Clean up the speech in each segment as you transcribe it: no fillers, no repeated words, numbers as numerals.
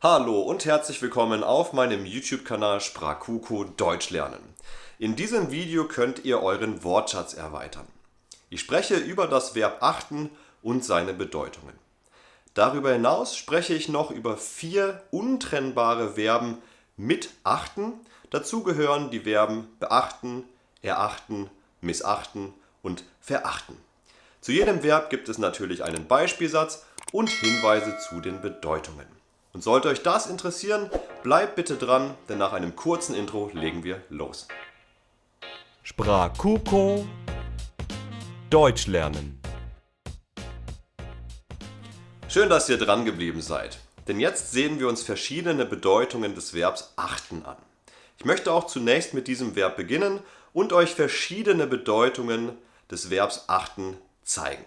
Hallo und herzlich willkommen auf meinem YouTube-Kanal Sprakuko Deutsch lernen. In diesem Video könnt ihr euren Wortschatz erweitern. Ich spreche über das Verb achten und seine Bedeutungen. Darüber hinaus spreche ich noch über 4 untrennbare Verben mit achten. Dazu gehören die Verben beachten, erachten, missachten und verachten. Zu jedem Verb gibt es natürlich einen Beispielsatz und Hinweise zu den Bedeutungen. Und sollte euch das interessieren, bleibt bitte dran, denn nach einem kurzen Intro legen wir los. Sprakuko Deutsch lernen. Schön, dass ihr dran geblieben seid, denn jetzt sehen wir uns verschiedene Bedeutungen des Verbs achten an. Ich möchte auch zunächst mit diesem Verb beginnen und euch verschiedene Bedeutungen des Verbs achten zeigen.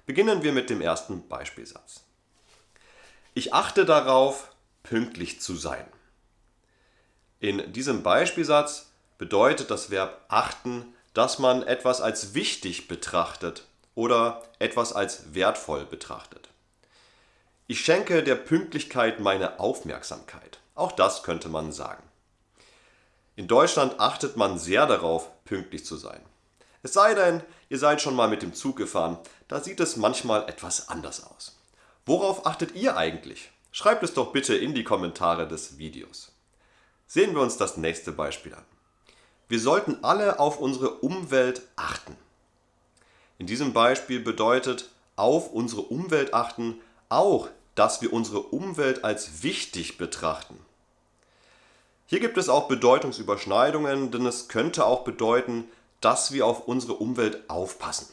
Beginnen wir mit dem ersten Beispielsatz. Ich achte darauf, pünktlich zu sein. In diesem Beispielsatz bedeutet das Verb achten, dass man etwas als wichtig betrachtet oder etwas als wertvoll betrachtet. Ich schenke der Pünktlichkeit meine Aufmerksamkeit. Auch das könnte man sagen. In Deutschland achtet man sehr darauf, pünktlich zu sein. Es sei denn, ihr seid schon mal mit dem Zug gefahren, da sieht es manchmal etwas anders aus. Worauf achtet ihr eigentlich? Schreibt es doch bitte in die Kommentare des Videos. Sehen wir uns das nächste Beispiel an. Wir sollten alle auf unsere Umwelt achten. In diesem Beispiel bedeutet auf unsere Umwelt achten auch, dass wir unsere Umwelt als wichtig betrachten. Hier gibt es auch Bedeutungsüberschneidungen, denn es könnte auch bedeuten, dass wir auf unsere Umwelt aufpassen.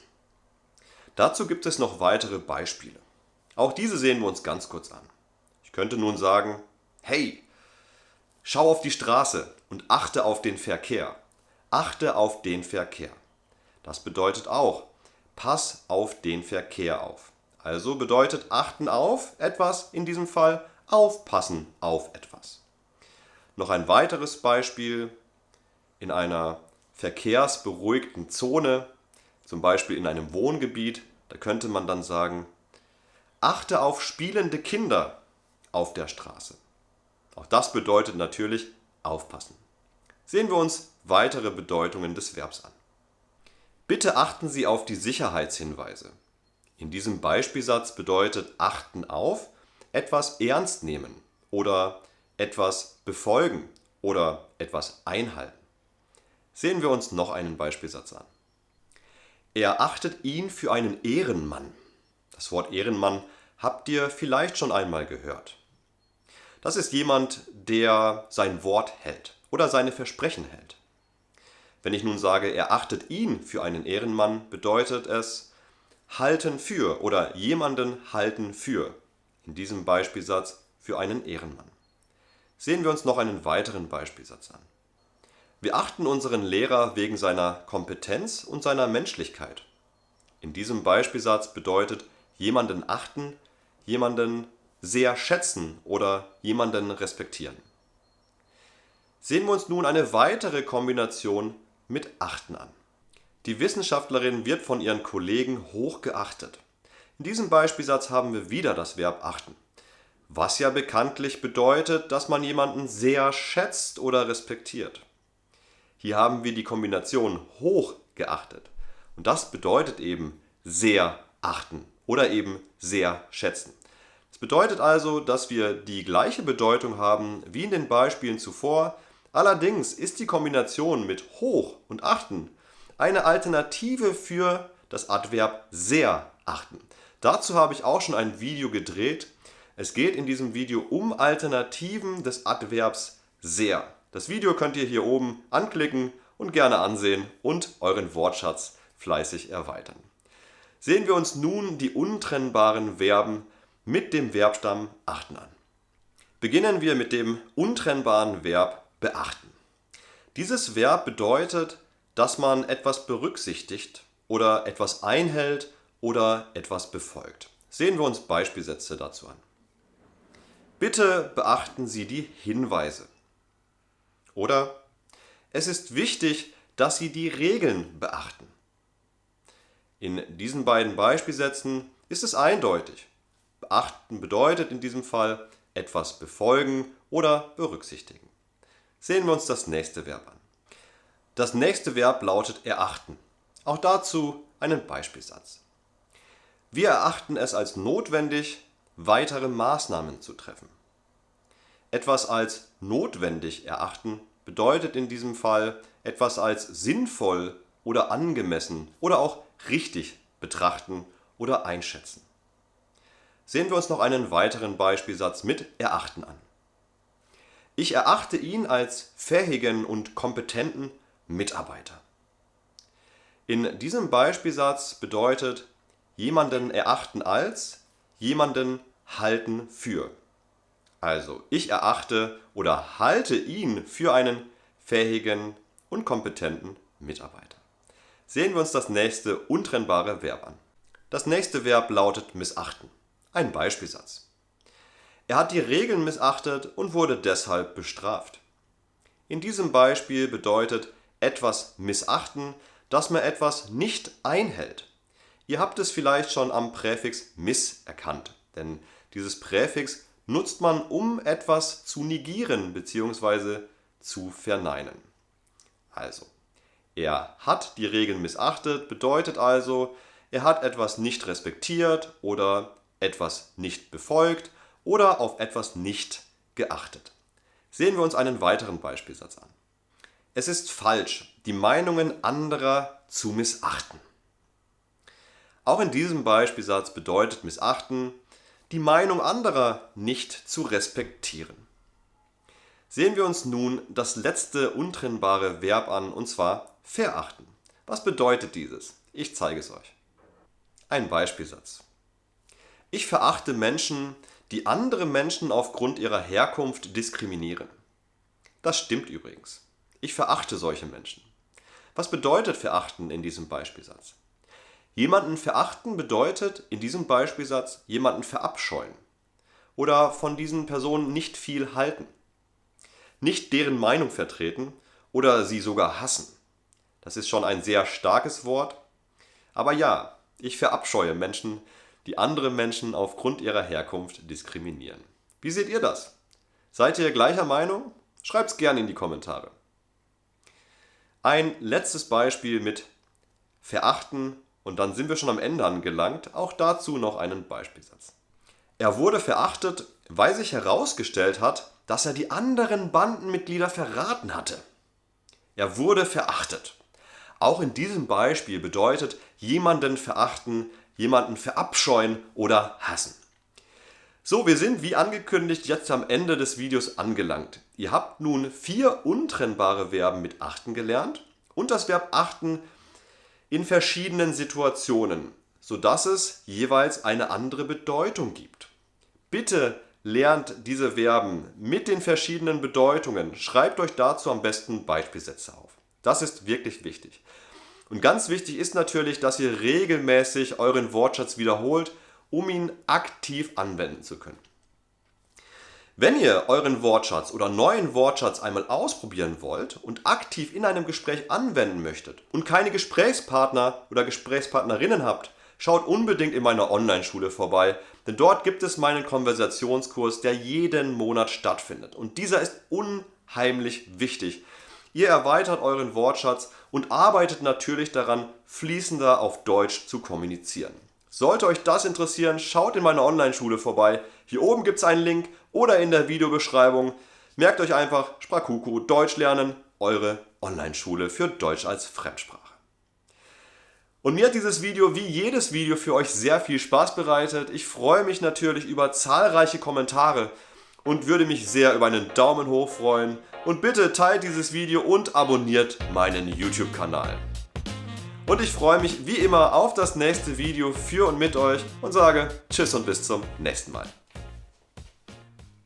Dazu gibt es noch weitere Beispiele. Auch diese sehen wir uns ganz kurz an. Ich könnte nun sagen, hey, schau auf die Straße und achte auf den Verkehr. Achte auf den Verkehr. Das bedeutet auch, pass auf den Verkehr auf. Also bedeutet achten auf etwas, in diesem Fall aufpassen auf etwas. Noch ein weiteres Beispiel in einer verkehrsberuhigten Zone, zum Beispiel in einem Wohngebiet, da könnte man dann sagen, achte auf spielende Kinder auf der Straße. Auch das bedeutet natürlich aufpassen. Sehen wir uns weitere Bedeutungen des Verbs an. Bitte achten Sie auf die Sicherheitshinweise. In diesem Beispielsatz bedeutet achten auf etwas ernst nehmen oder etwas befolgen oder etwas einhalten. Sehen wir uns noch einen Beispielsatz an. Er achtet ihn für einen Ehrenmann. Das Wort Ehrenmann habt ihr vielleicht schon einmal gehört. Das ist jemand, der sein Wort hält oder seine Versprechen hält. Wenn ich nun sage, er achtet ihn für einen Ehrenmann, bedeutet es halten für oder jemanden halten für. In diesem Beispielsatz für einen Ehrenmann. Sehen wir uns noch einen weiteren Beispielsatz an. Wir achten unseren Lehrer wegen seiner Kompetenz und seiner Menschlichkeit. In diesem Beispielsatz bedeutet jemanden achten, jemanden sehr schätzen oder jemanden respektieren. Sehen wir uns nun eine weitere Kombination mit achten an. Die Wissenschaftlerin wird von ihren Kollegen hoch geachtet. In diesem Beispielsatz haben wir wieder das Verb achten, was ja bekanntlich bedeutet, dass man jemanden sehr schätzt oder respektiert. Hier haben wir die Kombination hoch geachtet und das bedeutet eben sehr achten oder eben sehr schätzen. Das bedeutet also, dass wir die gleiche Bedeutung haben wie in den Beispielen zuvor, allerdings ist die Kombination mit hoch und achten eine Alternative für das Adverb sehr achten. Dazu habe ich auch schon ein Video gedreht. Es geht in diesem Video um Alternativen des Adverbs sehr. Das Video könnt ihr hier oben anklicken und gerne ansehen und euren Wortschatz fleißig erweitern. Sehen wir uns nun die untrennbaren Verben mit dem Verbstamm achten an. Beginnen wir mit dem untrennbaren Verb beachten. Dieses Verb bedeutet, dass man etwas berücksichtigt oder etwas einhält oder etwas befolgt. Sehen wir uns Beispielsätze dazu an. Bitte beachten Sie die Hinweise. Oder es ist wichtig, dass Sie die Regeln beachten. In diesen beiden Beispielsätzen ist es eindeutig. Beachten bedeutet in diesem Fall etwas befolgen oder berücksichtigen. Sehen wir uns das nächste Verb an. Das nächste Verb lautet erachten. Auch dazu einen Beispielsatz. Wir erachten es als notwendig, weitere Maßnahmen zu treffen. Etwas als notwendig erachten bedeutet in diesem Fall etwas als sinnvoll oder angemessen oder auch richtig betrachten oder einschätzen. Sehen wir uns noch einen weiteren Beispielsatz mit erachten an. Ich erachte ihn als fähigen und kompetenten Mitarbeiter. In diesem Beispielsatz bedeutet jemanden erachten als jemanden halten für. Also ich erachte oder halte ihn für einen fähigen und kompetenten Mitarbeiter. Sehen wir uns das nächste untrennbare Verb an. Das nächste Verb lautet missachten. Ein Beispielsatz. Er hat die Regeln missachtet und wurde deshalb bestraft. In diesem Beispiel bedeutet etwas missachten, dass man etwas nicht einhält. Ihr habt es vielleicht schon am Präfix miss erkannt, denn dieses Präfix nutzt man, um etwas zu negieren bzw. zu verneinen. Also, er hat die Regeln missachtet, bedeutet also, er hat etwas nicht respektiert oder etwas nicht befolgt oder auf etwas nicht geachtet. Sehen wir uns einen weiteren Beispielsatz an. Es ist falsch, die Meinungen anderer zu missachten. Auch in diesem Beispielsatz bedeutet missachten, die Meinung anderer nicht zu respektieren. Sehen wir uns nun das letzte untrennbare Verb an, und zwar verachten. Was bedeutet dieses? Ich zeige es euch. Ein Beispielsatz. Ich verachte Menschen, die andere Menschen aufgrund ihrer Herkunft diskriminieren. Das stimmt übrigens. Ich verachte solche Menschen. Was bedeutet verachten in diesem Beispielsatz? Jemanden verachten bedeutet in diesem Beispielsatz jemanden verabscheuen oder von diesen Personen nicht viel halten, nicht deren Meinung vertreten oder sie sogar hassen. Das ist schon ein sehr starkes Wort, aber ja, ich verabscheue Menschen, die andere Menschen aufgrund ihrer Herkunft diskriminieren. Wie seht ihr das? Seid ihr gleicher Meinung? Schreibt es gerne in die Kommentare. Ein letztes Beispiel mit verachten und dann sind wir schon am Ende angelangt. Auch dazu noch einen Beispielsatz. Er wurde verachtet, weil sich herausgestellt hat, dass er die anderen Bandenmitglieder verraten hatte. Er wurde verachtet. Auch in diesem Beispiel bedeutet jemanden verachten, jemanden verabscheuen oder hassen. So, wir sind wie angekündigt jetzt am Ende des Videos angelangt. Ihr habt nun 4 untrennbare Verben mit achten gelernt und das Verb achten in verschiedenen Situationen, sodass es jeweils eine andere Bedeutung gibt. Bitte lernt diese Verben mit den verschiedenen Bedeutungen. Schreibt euch dazu am besten Beispielsätze auf. Das ist wirklich wichtig. Und ganz wichtig ist natürlich, dass ihr regelmäßig euren Wortschatz wiederholt, um ihn aktiv anwenden zu können. Wenn ihr euren Wortschatz oder neuen Wortschatz einmal ausprobieren wollt und aktiv in einem Gespräch anwenden möchtet und keine Gesprächspartner oder Gesprächspartnerinnen habt, schaut unbedingt in meiner Online-Schule vorbei, denn dort gibt es meinen Konversationskurs, der jeden Monat stattfindet. Und dieser ist unheimlich wichtig. Ihr erweitert euren Wortschatz und arbeitet natürlich daran, fließender auf Deutsch zu kommunizieren. Sollte euch das interessieren, schaut in meiner Online-Schule vorbei. Hier oben gibt es einen Link oder in der Videobeschreibung. Merkt euch einfach Sprachkuku Deutsch lernen, eure Online-Schule für Deutsch als Fremdsprache. Und mir hat dieses Video wie jedes Video für euch sehr viel Spaß bereitet. Ich freue mich natürlich über zahlreiche Kommentare und würde mich sehr über einen Daumen hoch freuen. Und bitte teilt dieses Video und abonniert meinen YouTube-Kanal. Und ich freue mich wie immer auf das nächste Video für und mit euch und sage Tschüss und bis zum nächsten Mal.